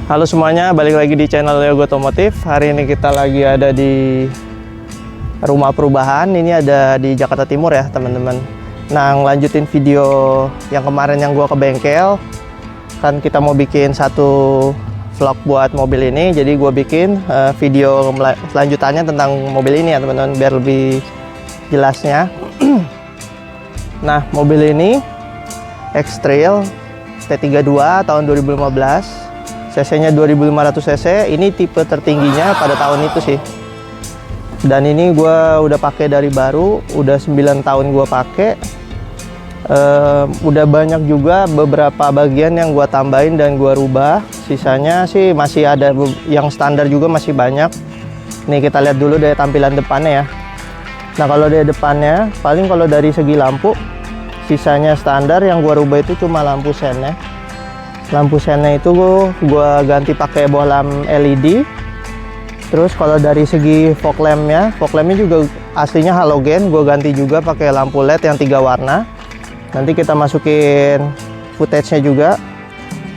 Halo semuanya, balik lagi di channel Yogo Otomotif. Hari ini kita lagi ada di rumah perubahan. Ini ada di Jakarta Timur ya teman-teman. Nah, ngelanjutin video yang kemarin yang gua ke bengkel. Kan kita mau bikin satu vlog buat mobil ini. Jadi gua bikin video selanjutannya tentang mobil ini ya teman-teman, biar lebih jelasnya. Nah, mobil ini X-Trail T32 tahun 2015. cc-nya 2500 cc, ini tipe tertingginya pada tahun itu sih. Dan ini gue udah pakai dari baru, udah 9 tahun gue pakai. Udah banyak juga beberapa bagian yang gue tambahin dan gue rubah. Sisanya sih masih ada yang standar juga, masih banyak. Nih kita lihat dulu dari tampilan depannya ya. Nah kalau dari depannya, paling kalau dari segi lampu, sisanya standar. Yang gue rubah itu cuma lampu sennya. Lampu sennya itu gue ganti pakai bohlam LED. Terus kalau dari segi fog lampnya juga aslinya halogen, gue ganti juga pakai lampu LED yang 3 warna. Nanti kita masukin footage-nya juga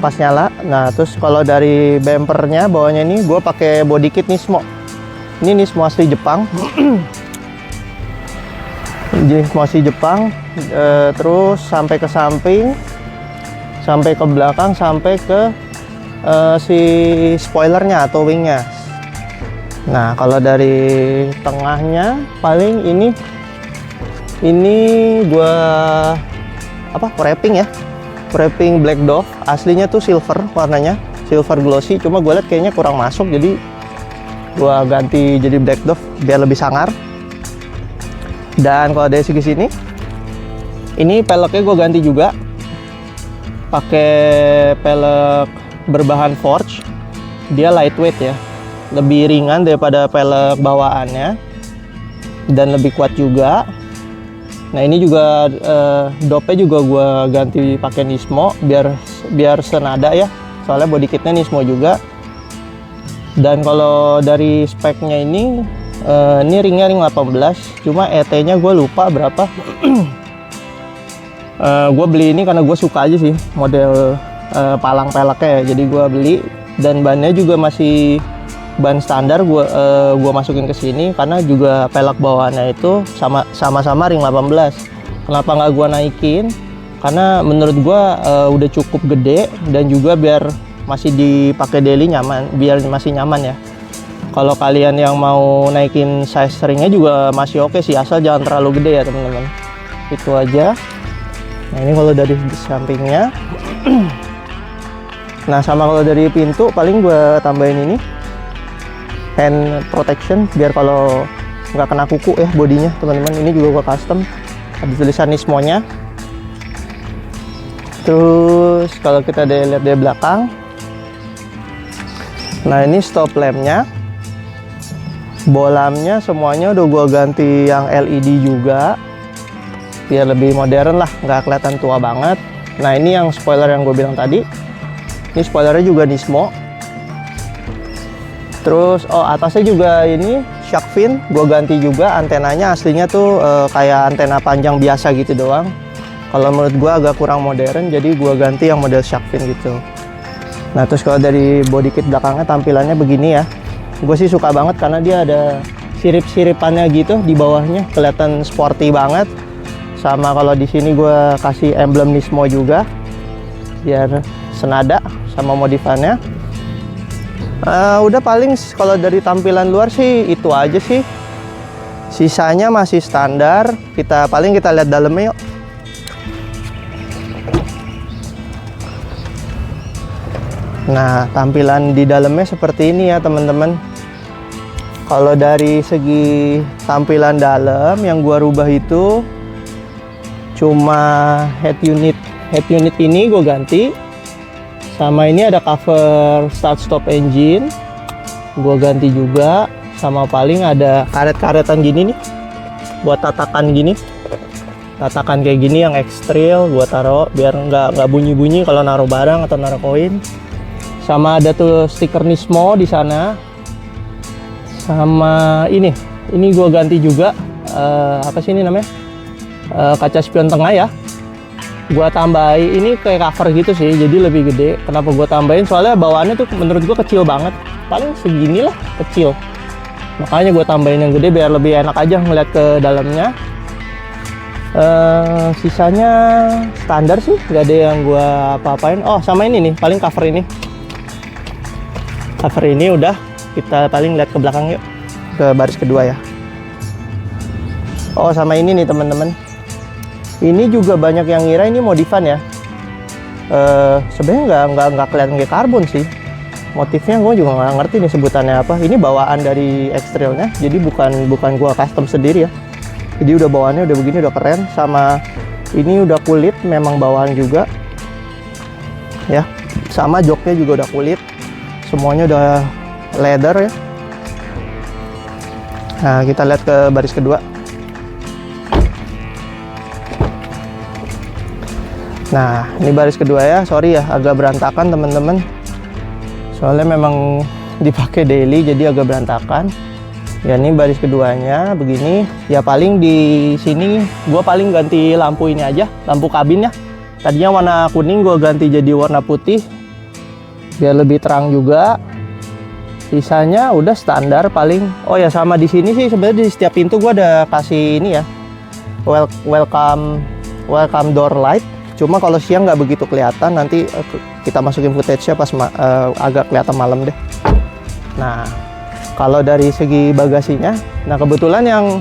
pas nyala. Nah terus kalau dari bumpernya bawahnya ini gue pakai body kit Nismo. Ini Nismo asli Jepang. Nismo asli Jepang. Terus sampai ke samping, sampai ke belakang, sampai ke si spoilernya atau wingnya. Nah kalau dari tengahnya paling ini gua wrapping ya, wrapping Black Dove. Aslinya tuh silver warnanya, silver glossy, cuma gue lihat kayaknya kurang masuk, jadi gua ganti jadi Black Dove biar lebih sangar. Dan kalau dari segi sini, ini peleknya gue ganti juga pakai pelek berbahan forge. Dia lightweight ya, lebih ringan daripada pelek bawaannya dan lebih kuat juga. Nah ini juga dopnya juga gue ganti pakai Nismo biar senada ya, soalnya body kitnya Nismo juga. Dan kalau dari speknya ini ringnya ring 18, cuma ET nya gue lupa berapa. Gue beli ini karena gue suka aja sih model palang peleknya ya, jadi gue beli. Dan bannya juga masih ban standar, gue masukin ke sini karena juga pelek bawaannya itu sama-sama ring 18. Kenapa nggak gue naikin? Karena menurut gue udah cukup gede, dan juga biar masih dipakai daily nyaman, biar masih nyaman ya. Kalau kalian yang mau naikin size ringnya juga masih oke sih, asal jangan terlalu gede ya teman-teman. Itu aja. Nah ini kalau dari sampingnya. Nah sama kalau dari pintu paling gue tambahin ini hand protection, biar kalau nggak kena kuku ya bodinya teman-teman. Ini juga gue custom, ada tulisan Nismo nya. Terus kalau kita lihat dari belakang, nah ini stop lampnya, bolamnya semuanya udah gue ganti yang LED juga biar lebih modern lah, nggak kelihatan tua banget. Nah ini yang spoiler yang gue bilang tadi, ini spoilernya juga Nismo. Terus atasnya juga ini shark fin, gue ganti juga. Antenanya aslinya tuh kayak antena panjang biasa gitu doang. Kalau menurut gue agak kurang modern, jadi gue ganti yang model shark fin gitu. Nah terus kalau dari body kit belakangnya tampilannya begini ya. Gue sih suka banget karena dia ada sirip-siripannya gitu di bawahnya, kelihatan sporty banget. Sama kalau di sini gue kasih emblem Nismo juga biar senada sama modifannya. Udah paling kalau dari tampilan luar sih itu aja sih. Sisanya masih standar. Kita lihat dalamnya yuk. Nah tampilan di dalamnya seperti ini ya teman-teman. Kalau dari segi tampilan dalam yang gue rubah itu cuma head unit ini gue ganti, sama ini ada cover start stop engine gue ganti juga, sama paling ada karet-karetan gini nih buat tatakan gini, tatakan kayak gini yang X-Trail gue taruh biar nggak bunyi-bunyi kalau naruh barang atau naruh koin. Sama ada tuh stiker Nismo di sana. Sama ini gue ganti juga apa sih ini namanya, kaca spion tengah ya. gua tambahin ini kayak cover gitu sih, jadi lebih gede. Kenapa gua tambahin? Soalnya bawaannya tuh menurut gua kecil banget, paling segini lah, kecil. Makanya gua tambahin yang gede biar lebih enak aja ngeliat ke dalamnya. Sisanya standar sih, nggak ada yang gua apa-apain. Oh, sama ini nih, paling cover ini. Cover ini udah, kita paling lihat ke belakang yuk, ke baris kedua ya. Oh, sama ini nih teman-teman. Ini juga banyak yang ngira ini modifan ya. Sebenarnya nggak kelihatan kayak karbon sih. Motifnya gue juga nggak ngerti nih sebutannya apa. Ini bawaan dari X-Trailnya, jadi bukan gue custom sendiri ya. Jadi udah bawaannya udah begini, udah keren. Sama ini udah kulit, memang bawaan juga. Ya, sama joknya juga udah kulit. Semuanya udah leather ya. Nah, kita lihat ke baris kedua. Nah, ini baris kedua ya. Sorry ya, agak berantakan teman-teman. Soalnya memang dipakai daily, jadi agak berantakan. Ya, ini baris keduanya begini. Ya paling di sini gua paling ganti lampu ini aja, lampu kabin ya. Tadinya warna kuning, gua ganti jadi warna putih, biar lebih terang juga. Sisanya udah standar paling. Oh ya, sama di sini sih sebenarnya di setiap pintu gua ada kasih ini ya, welcome door light. Cuma kalau siang nggak begitu kelihatan, nanti kita masukin footage-nya pas agak kelihatan malam deh. Nah, kalau dari segi bagasinya, nah kebetulan yang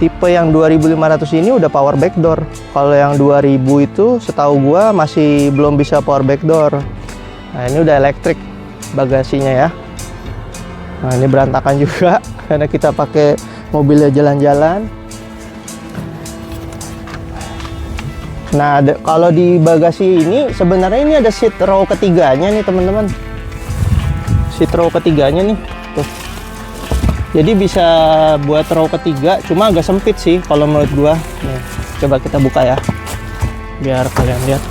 tipe yang 2500 ini udah power back door. Kalau yang 2000 itu setahu gua masih belum bisa power back door. Nah, ini udah elektrik bagasinya ya. Nah, ini berantakan juga karena kita pakai mobilnya jalan-jalan. Nah, kalau di bagasi ini sebenarnya ini ada seat row ketiganya nih teman-teman. Seat row ketiganya nih, tuh. Jadi bisa buat row ketiga, cuma agak sempit sih kalau menurut gua. Nih, coba kita buka ya, biar kalian lihat.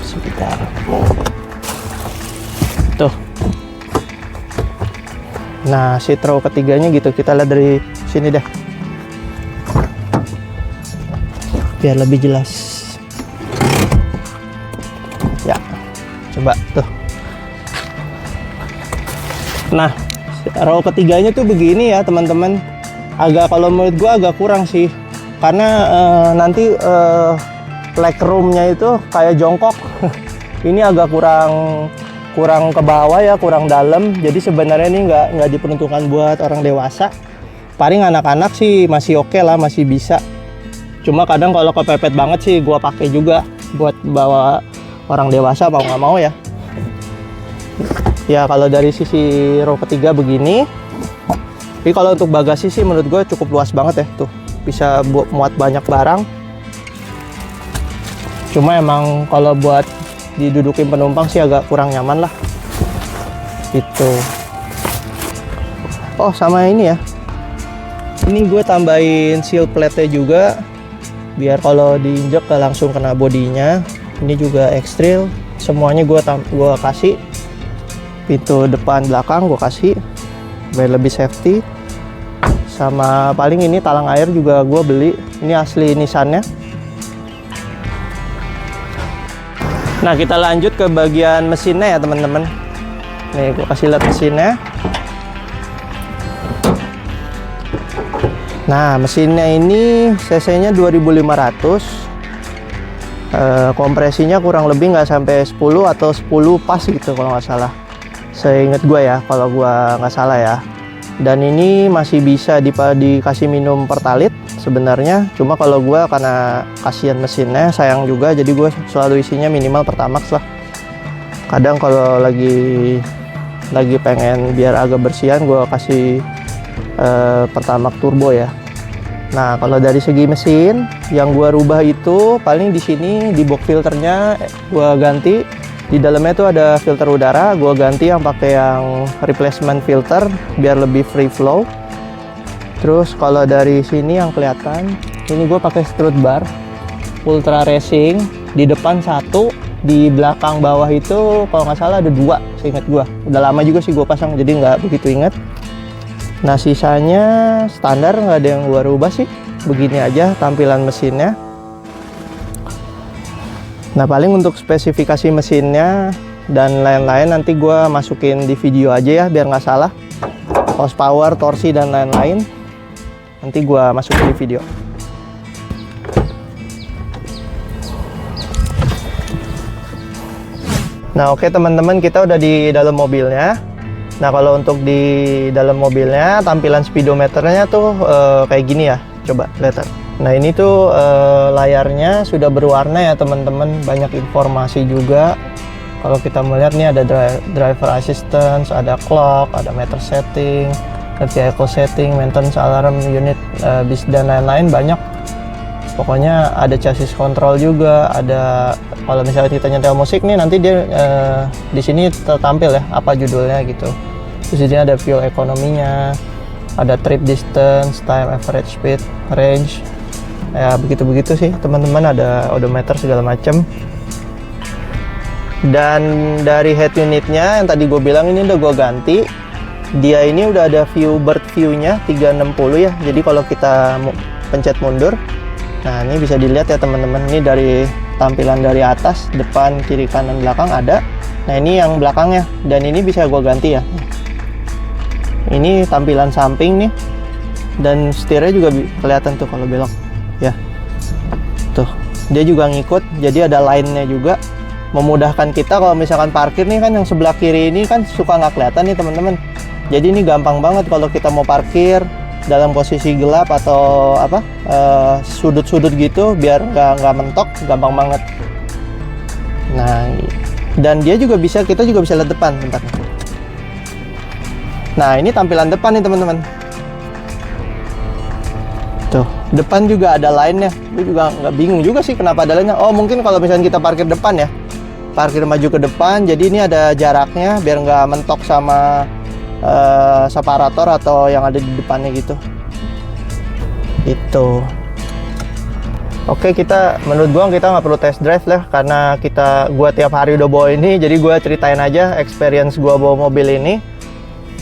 Sebentar. Tuh. Nah, seat row ketiganya gitu. Kita lihat dari sini deh, biar lebih jelas. Ya, coba tuh. Nah, row ketiganya tuh begini ya teman-teman. Agak, kalau menurut gua agak kurang sih, karena nanti legroomnya itu kayak jongkok. Ini agak kurang ke bawah ya, kurang dalam. Jadi sebenarnya ini nggak diperuntukkan buat orang dewasa. Paling anak-anak sih masih oke lah, masih bisa. Cuma kadang kalau kepepet banget sih gua pakai juga buat bawa orang dewasa, mau nggak mau ya. Ya kalau dari sisi row ketiga begini. Tapi kalau untuk bagasi sih menurut gue cukup luas banget ya, tuh bisa muat banyak barang. Cuma emang kalau buat didudukin penumpang sih agak kurang nyaman lah gitu. Oh, sama ini ya, ini gue tambahin seal plate-nya juga biar kalau diinjek langsung kena bodinya. Ini juga X-Trail, semuanya gue kasih. Pintu depan belakang gue kasih biar lebih safety. Sama paling ini talang air juga gue beli, ini asli Nissan-nya. Nah, kita lanjut ke bagian mesinnya ya teman-teman. Nih gue kasih lihat mesinnya. Nah, mesinnya ini cc-nya 2500. Kompresinya kurang lebih nggak sampai 10 atau 10 pas gitu kalau nggak salah. Seingat gue ya, kalau gue nggak salah ya. Dan ini masih bisa dikasih minum pertalit sebenarnya. Cuma kalau gue karena kasihan mesinnya, sayang juga, jadi gue selalu isinya minimal Pertamax lah. Kadang kalau lagi pengen biar agak bersihan, gue kasih Pertamax turbo ya. Nah, kalau dari segi mesin yang gua rubah itu paling di sini di box filternya gua ganti. Di dalamnya tuh ada filter udara, gua ganti yang pakai yang replacement filter biar lebih free flow. Terus kalau dari sini yang kelihatan, ini gua pakai strut bar Ultra Racing. Di depan satu, di belakang bawah itu kalau nggak salah ada 2, seingat gua. Udah lama juga sih gua pasang, jadi nggak begitu ingat. Nah, sisanya standar, nggak ada yang gua rubah sih. Begini aja tampilan mesinnya. Nah, paling untuk spesifikasi mesinnya dan lain-lain nanti gue masukin di video aja ya, biar nggak salah. Horsepower, torsi, dan lain-lain nanti gue masukin di video. Nah, oke teman-teman, kita udah di dalam mobilnya. Nah, kalau untuk di dalam mobilnya, tampilan speedometernya tuh kayak gini ya. Coba lihat. Nah, ini tuh layarnya sudah berwarna ya teman-teman. Banyak informasi juga. Kalau kita melihat nih ada driver assistance, ada clock, ada meter setting, vehicle setting, maintenance alarm, unit bis, dan lain-lain banyak. Pokoknya ada chassis control juga, ada kalau misalnya kita nyetel musik nih nanti dia di sini tertampil ya apa judulnya gitu. Terus di sini ada fuel ekonominya, ada trip distance, time, average speed, range. Ya begitu-begitu sih teman-teman, ada odometer segala macam. Dan dari head unitnya yang tadi gue bilang ini udah gue ganti. Dia ini udah ada bird view-nya 360 ya. Jadi kalau kita pencet mundur, nah ini bisa dilihat ya teman-teman, ini dari tampilan dari atas, depan, kiri, kanan, belakang ada. Nah ini yang belakangnya, dan ini bisa gue ganti ya. Ini tampilan samping nih, dan setirnya juga kelihatan tuh kalau belok ya. Tuh, dia juga ngikut, jadi ada line-nya juga, memudahkan kita kalau misalkan parkir nih kan yang sebelah kiri ini kan suka nggak kelihatan nih teman-teman. Jadi ini gampang banget kalau kita mau parkir dalam posisi gelap atau apa sudut-sudut gitu, biar nggak mentok, gampang banget. Nah, dan dia juga bisa, kita juga bisa lihat depan. Bentar. Nah, ini tampilan depan nih teman-teman. Tuh, depan juga ada line-nya. Gue juga nggak bingung juga sih kenapa ada line-nya. Oh, mungkin kalau misalnya kita parkir depan ya, parkir maju ke depan, jadi ini ada jaraknya biar nggak mentok sama separator atau yang ada di depannya gitu. Itu. Oke, menurut gua kita nggak perlu test drive lah, karena gua tiap hari udah bawa ini, jadi gua ceritain aja experience gua bawa mobil ini.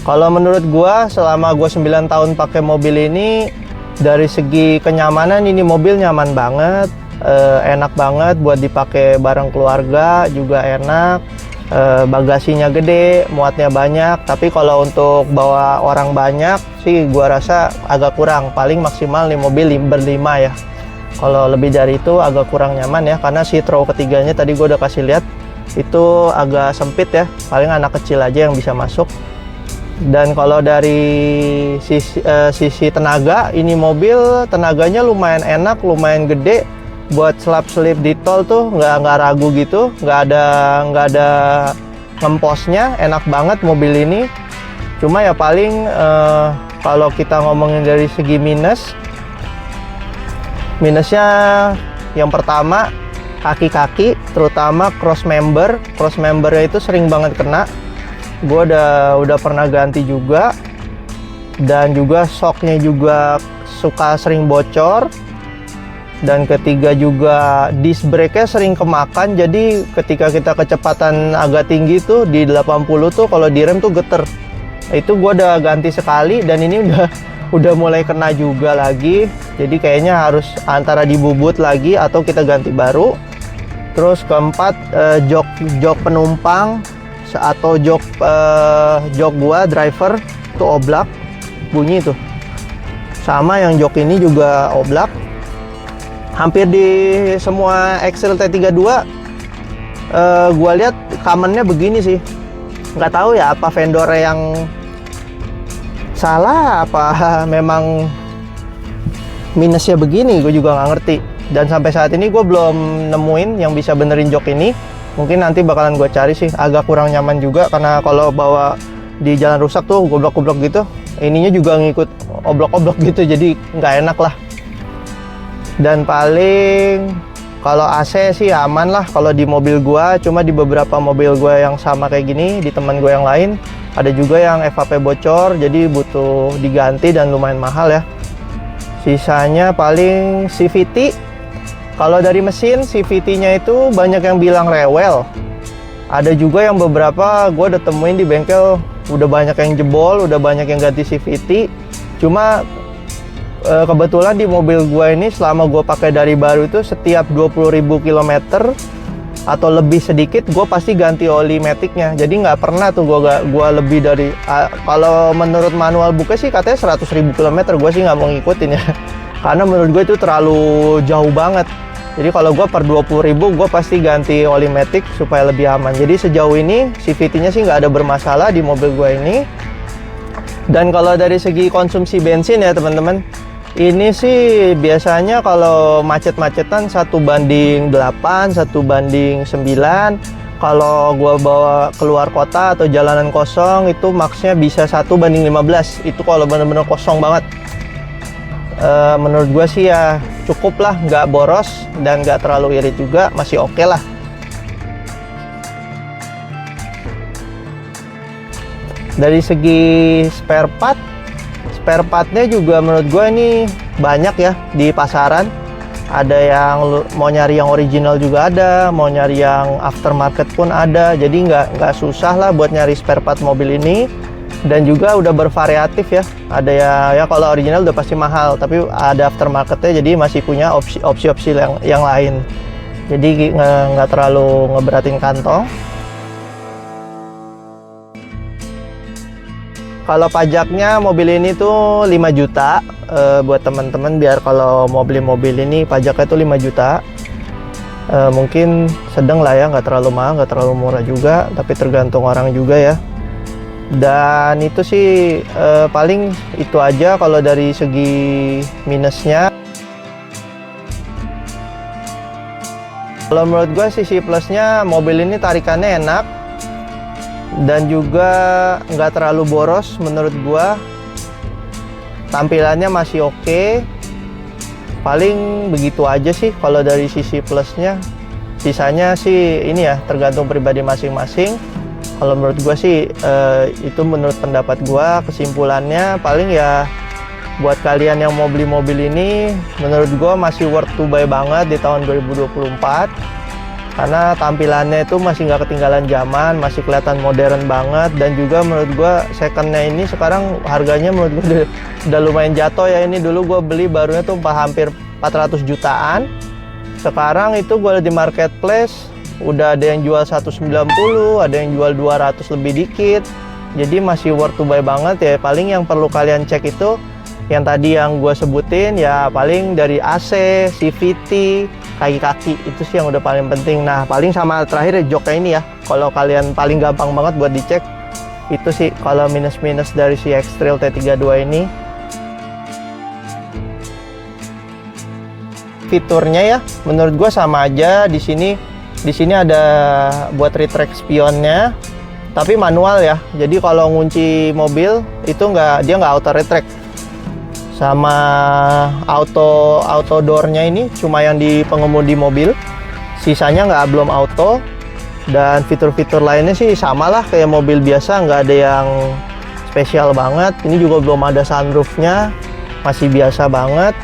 Kalau menurut gua selama gua 9 tahun pakai mobil ini, dari segi kenyamanan ini mobil nyaman banget, enak banget buat dipakai bareng keluarga, juga enak. Bagasinya gede, muatnya banyak. Tapi kalau untuk bawa orang banyak sih gua rasa agak kurang, paling maksimal nih mobil berlima ya. Kalau lebih dari itu agak kurang nyaman ya, karena seat row ketiganya tadi gua udah kasih lihat itu agak sempit ya, paling anak kecil aja yang bisa masuk. Dan kalau dari sisi tenaga, ini mobil tenaganya lumayan enak, lumayan gede. Buat selap-selip di tol tuh nggak ragu gitu, nggak ada ngemposnya, enak banget mobil ini. Cuma ya paling kalau kita ngomongin dari segi minusnya yang pertama kaki-kaki, terutama cross membernya itu sering banget kena. Gue udah pernah ganti juga, dan juga shocknya juga suka sering bocor. Dan ketiga juga disc brake-nya sering kemakan, jadi ketika kita kecepatan agak tinggi tuh di 80 tuh kalau direm tuh geter. Itu gua udah ganti sekali, dan ini udah mulai kena juga lagi. Jadi kayaknya harus antara dibubut lagi atau kita ganti baru. Terus keempat, jok penumpang atau jok gua driver tuh oblak, bunyi tuh. Sama yang jok ini juga oblak. Hampir di semua Excel T32 gua lihat commonnya begini sih. Nggak tahu ya apa vendornya yang salah, apa memang minusnya begini, gue juga nggak ngerti. Dan sampai saat ini gue belum nemuin yang bisa benerin jok ini. Mungkin nanti bakalan gue cari sih. Agak kurang nyaman juga, karena kalau bawa di jalan rusak tuh goblok-goblok gitu, ininya juga ngikut oblok-oblok gitu, jadi nggak enak lah. Dan paling kalau AC sih aman lah kalau di mobil gua. Cuma di beberapa mobil gua yang sama kayak gini, di teman gua yang lain ada juga yang FAP bocor, jadi butuh diganti dan lumayan mahal ya. Sisanya paling CVT. Kalau dari mesin, CVT-nya itu banyak yang bilang rewel. Ada juga yang beberapa gua udah temuin di bengkel udah banyak yang jebol, udah banyak yang ganti CVT. Cuma kebetulan di mobil gua ini selama gua pakai dari baru itu setiap 20.000 km atau lebih sedikit, gue pasti ganti oli maticnya. Jadi nggak pernah tuh gue lebih dari kalau menurut manual booknya sih katanya 100.000 km. Gue sih nggak mau ngikutin ya karena menurut gue itu terlalu jauh banget. Jadi kalau gue per 20.000 gue pasti ganti oli matic supaya lebih aman. Jadi sejauh ini CVT-nya sih nggak ada bermasalah di mobil gue ini. Dan kalau dari segi konsumsi bensin ya teman-teman, ini sih biasanya kalau macet-macetan 1:8, 1:9. Kalau gua bawa keluar kota atau jalanan kosong itu maksnya bisa 1:15. Itu kalau bener-bener kosong banget. Menurut gua sih ya cukup lah, nggak boros dan nggak terlalu irit juga, masih oke lah. Dari segi spare partnya juga menurut gue ini banyak ya di pasaran. Ada yang mau nyari yang original juga ada, mau nyari yang aftermarket pun ada. Jadi nggak susah lah buat nyari spare part mobil ini. Dan juga udah bervariatif ya. Ada ya kalau original udah pasti mahal, tapi ada aftermarketnya, jadi masih punya opsi-opsi yang lain. Jadi nggak terlalu ngeberatin kantong. Kalau pajaknya mobil ini tuh 5 juta buat teman-teman, biar kalau mau beli mobil ini pajaknya tuh 5 juta. Mungkin sedang lah ya, nggak terlalu mahal, nggak terlalu murah juga, tapi tergantung orang juga ya. Dan itu sih paling itu aja kalau dari segi minusnya. Kalau menurut gue sisi plusnya, mobil ini tarikannya enak. Dan juga nggak terlalu boros menurut gua. Tampilannya masih oke. Paling begitu aja sih kalau dari sisi plusnya. Sisanya sih ini ya tergantung pribadi masing-masing. Kalau menurut gua sih itu menurut pendapat gua. Kesimpulannya paling ya buat kalian yang mau beli mobil ini, menurut gua masih worth to buy banget di tahun 2024. Karena tampilannya itu masih nggak ketinggalan zaman, masih kelihatan modern banget. Dan juga menurut gue secondnya ini sekarang harganya menurut gue udah lumayan jatuh ya. Ini dulu gue beli barunya tuh hampir 400 jutaan. Sekarang itu gue lihat di marketplace udah ada yang jual 190, ada yang jual 200 lebih dikit. Jadi masih worth to buy banget ya. Paling yang perlu kalian cek itu yang tadi yang gue sebutin ya, paling dari AC, CVT, kaki-kaki, itu sih yang udah paling penting. Nah paling sama terakhir ya joknya ini ya, kalau kalian paling gampang banget buat dicek. Itu sih kalau minus-minus dari si X-Trail T32 ini. Fiturnya ya menurut gue sama aja. Di sini ada buat retract spionnya, tapi manual ya. Jadi kalau ngunci mobil itu dia nggak auto retract. Sama auto doornya ini cuma yang di pengemudi mobil, sisanya belum auto. Dan fitur-fitur lainnya sih sama lah kayak mobil biasa, nggak ada yang spesial banget. Ini juga belum ada sunroofnya, masih biasa banget.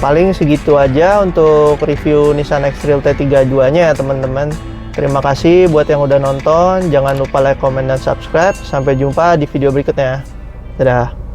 Paling segitu aja untuk review Nissan X-Trail T32 nya ya teman-teman. Terima kasih buat yang udah nonton, jangan lupa like, comment, dan subscribe. Sampai jumpa di video berikutnya. Dadah.